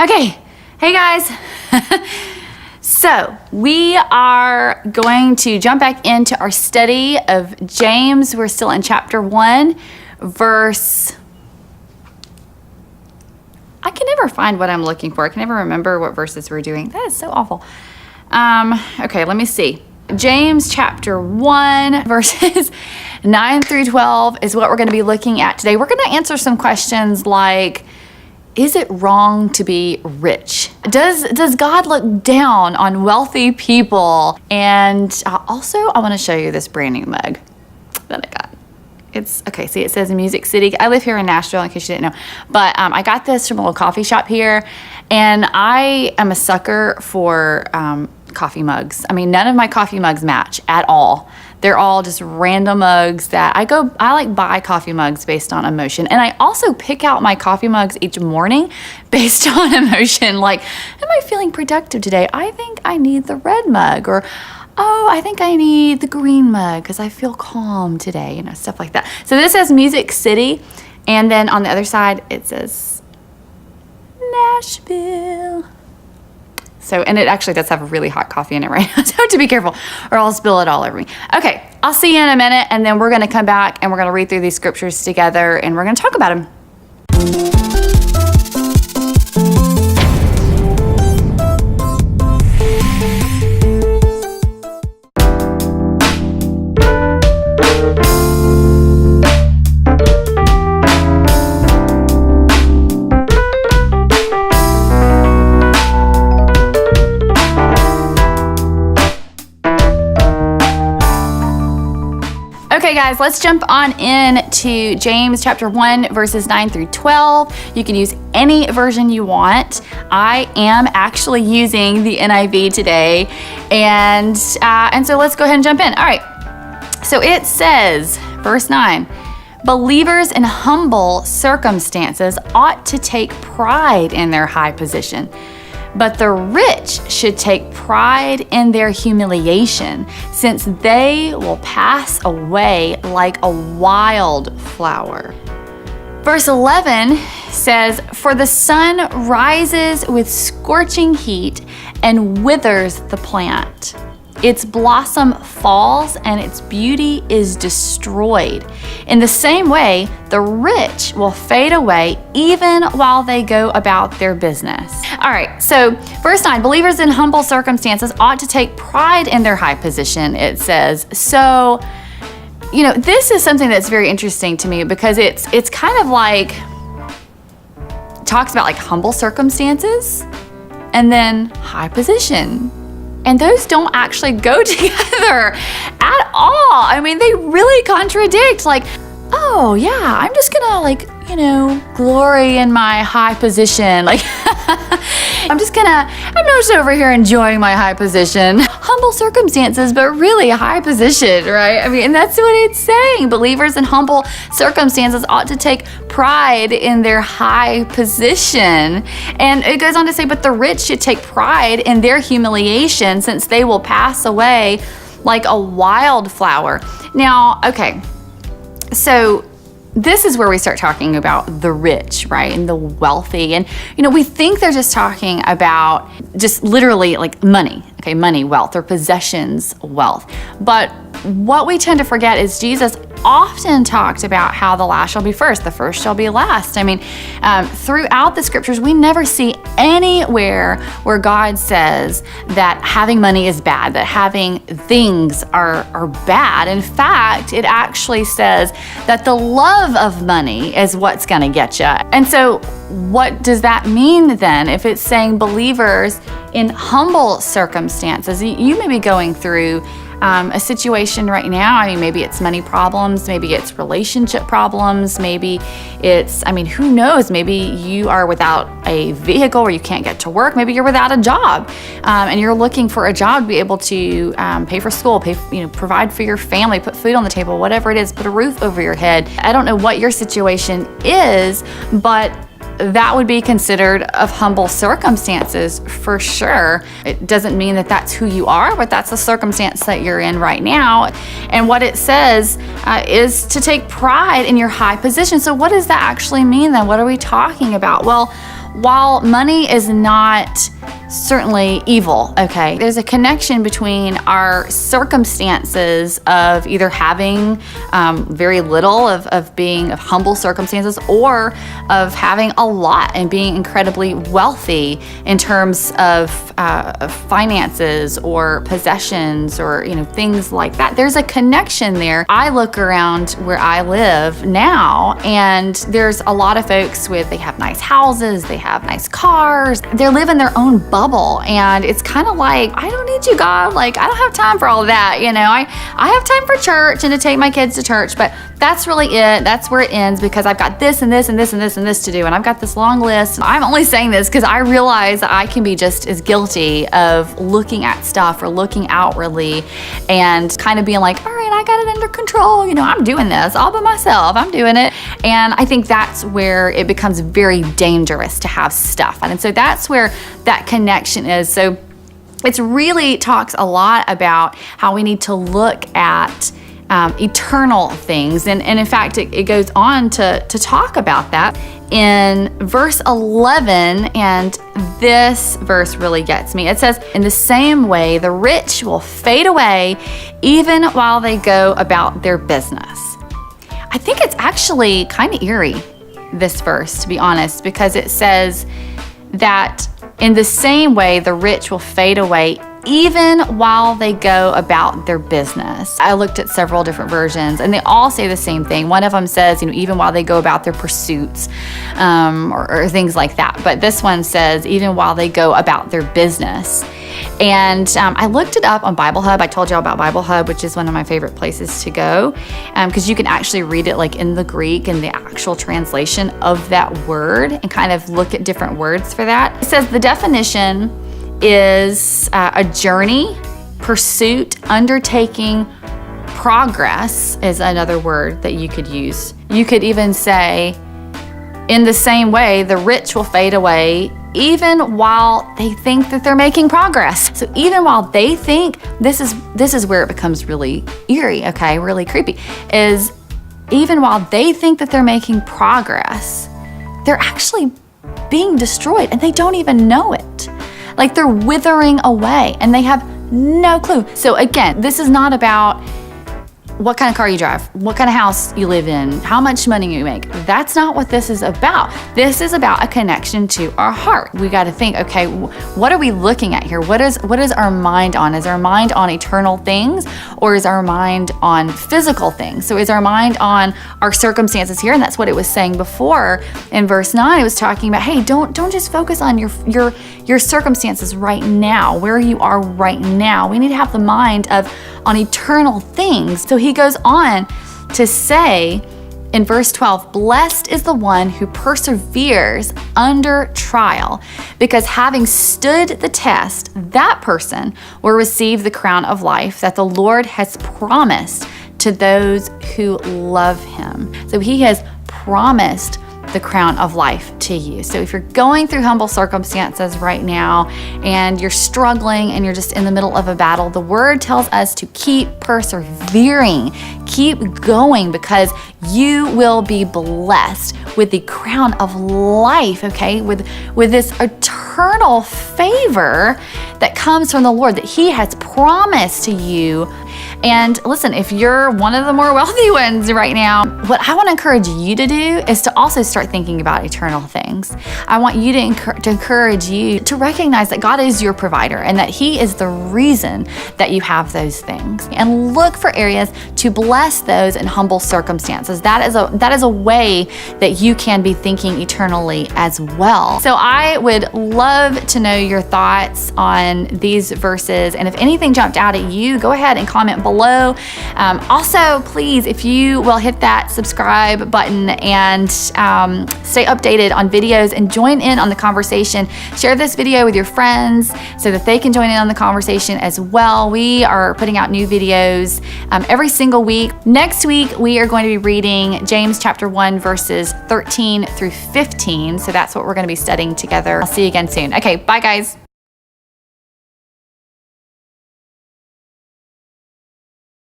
Okay, hey guys. So we are going to jump back into our study of James. We're still in chapter 1, verse... I can never find what I'm looking for. I can never remember what verses we're doing. That is so awful. Okay, let me see. James chapter 1, verses 9 through 12 is what we're going to be looking at today. We're going to answer some questions like, is it wrong to be rich? Does God look down on wealthy people? And also, I want to show you this brand new mug that I got. It's, okay, see, it says Music City. I live here in Nashville, in case you didn't know. But I got this from a little coffee shop here, and I am a sucker for coffee mugs. I mean, none of my coffee mugs match at all. They're all just random mugs that I like buy coffee mugs based on emotion. And I also pick out my coffee mugs each morning based on emotion. Like, am I feeling productive today? I think I need the red mug, or oh, I think I need the green mug because I feel calm today, stuff like that. So this says Music City, and then on the other side it says Nashville. So, and it actually does have a really hot coffee in it right now, so I have to be careful or I'll spill it all over me. Okay, I'll see you in a minute, and then we're going to come back and we're going to read through these scriptures together and we're going to talk about them. Okay guys, let's jump on into James chapter 1, verses 9 through 12. You can use any version you want. I am actually using the NIV today, and so let's go ahead and jump in. All right, so it says, verse 9, believers in humble circumstances ought to take pride in their high position, but the rich should take pride in their humiliation, since they will pass away like a wild flower. Verse 11 says, for the sun rises with scorching heat and withers the plant. Its blossom falls and its beauty is destroyed. In the same way, the rich will fade away even while they go about their business. All right, so verse 9, believers in humble circumstances ought to take pride in their high position, it says. So, this is something that's very interesting to me because it's kind of like, talks about like humble circumstances and then high position. And those don't actually go together at all. I mean, they really contradict. Like, oh yeah, I'm just gonna glory in my high position. Like, I'm just over here enjoying my high position. Humble circumstances, but really a high position, right? I mean, and that's what it's saying. Believers in humble circumstances ought to take pride in their high position. And it goes on to say, but the rich should take pride in their humiliation, since they will pass away like a wildflower. Now, okay, so this is where we start talking about the rich, right? And the wealthy. And, we think they're just talking about just literally like money, okay? Money, wealth, or possessions, wealth. But what we tend to forget is Jesus often talked about how the last shall be first, the first shall be last. I mean, throughout the scriptures, we never see anywhere where God says that having money is bad, that having things are bad. In fact, it actually says that the love of money is what's going to get you. And so what does that mean then if it's saying believers in humble circumstances? You may be going through a situation right now. I mean, maybe it's money problems, maybe it's relationship problems, maybe it's, who knows? Maybe you are without a vehicle where you can't get to work. Maybe you're without a job, and you're looking for a job to be able to pay for school, provide for your family, put food on the table, whatever it is, put a roof over your head. I don't know what your situation is, but that would be considered of humble circumstances for sure. It doesn't mean that that's who you are, but that's the circumstance that you're in right now. And what it says is to take pride in your high position. So what does that actually mean then? What are we talking about? Well, while money is not certainly evil, okay, there's a connection between our circumstances of either having very little, of being of humble circumstances, or of having a lot and being incredibly wealthy in terms of finances or possessions or things like that. There's a connection there. I look around where I live now, and there's a lot of folks they have nice houses, they have nice cars, they live in their own bubble, and it's kind of like, I don't need you, God. Like, I don't have time for all of that. I have time for church and to take my kids to church, but that's really it. That's where it ends, because I've got this and this and this and this and this to do, and I've got this long list. I'm only saying this because I realize that I can be just as guilty of looking at stuff or looking outwardly and kind of being like, all right, I got it under control. I'm doing this all by myself. I'm doing it. And I think that's where it becomes very dangerous to have stuff. And so that's where that connection is. So it really talks a lot about how we need to look at eternal things. And in fact, it goes on to talk about that in verse 11, and this verse really gets me. It says, in the same way, the rich will fade away even while they go about their business. I think it's actually kind of eerie, this verse, to be honest, because it says that in the same way, the rich will fade away even while they go about their business. I looked at several different versions, and they all say the same thing. One of them says, even while they go about their pursuits, or things like that. But this one says, even while they go about their business. And I looked it up on Bible Hub. I told y'all about Bible Hub, which is one of my favorite places to go, because you can actually read it like in the Greek and the actual translation of that word and kind of look at different words for that. It says the definition is a journey, pursuit, undertaking, progress is another word that you could use. You could even say, in the same way, the rich will fade away even while they think that they're making progress. So even while they think, this is where it becomes really eerie, okay, really creepy, is even while they think that they're making progress, they're actually being destroyed and they don't even know it. Like, they're withering away and they have no clue. So again, this is not about what kind of car you drive, what kind of house you live in, how much money you make. That's not what this is about. This is about a connection to our heart. We got to think, okay, what are we looking at here? What is our mind on? Is our mind on eternal things, or is our mind on physical things? So is our mind on our circumstances here? And that's what it was saying before in verse 9. It was talking about, hey, don't just focus on your circumstances right now, where you are right now. We need to have the mind on eternal things. So he goes on to say in verse 12, blessed is the one who perseveres under trial, because having stood the test, that person will receive the crown of life that the Lord has promised to those who love him. So he has promised the crown of life to you. So if you're going through humble circumstances right now and you're struggling and you're just in the middle of a battle, the word tells us to keep persevering, keep going, because you will be blessed with the crown of life, okay? With this eternal favor that comes from the Lord that he has promised to you. And listen, if you're one of the more wealthy ones right now, what I want to encourage you to do is to also start thinking about eternal things. I want you to encourage you to recognize that God is your provider and that he is the reason that you have those things. And look for areas to bless those in humble circumstances. That is a way that you can be thinking eternally as well. So I would love to know your thoughts on these verses. And if anything jumped out at you, go ahead and comment below below. Also, please, if you will hit that subscribe button and stay updated on videos and join in on the conversation. Share this video with your friends so that they can join in on the conversation as well. We are putting out new videos every single week. Next week, we are going to be reading James chapter 1, verses 13 through 15. So that's what we're going to be studying together. I'll see you again soon. Okay, bye guys.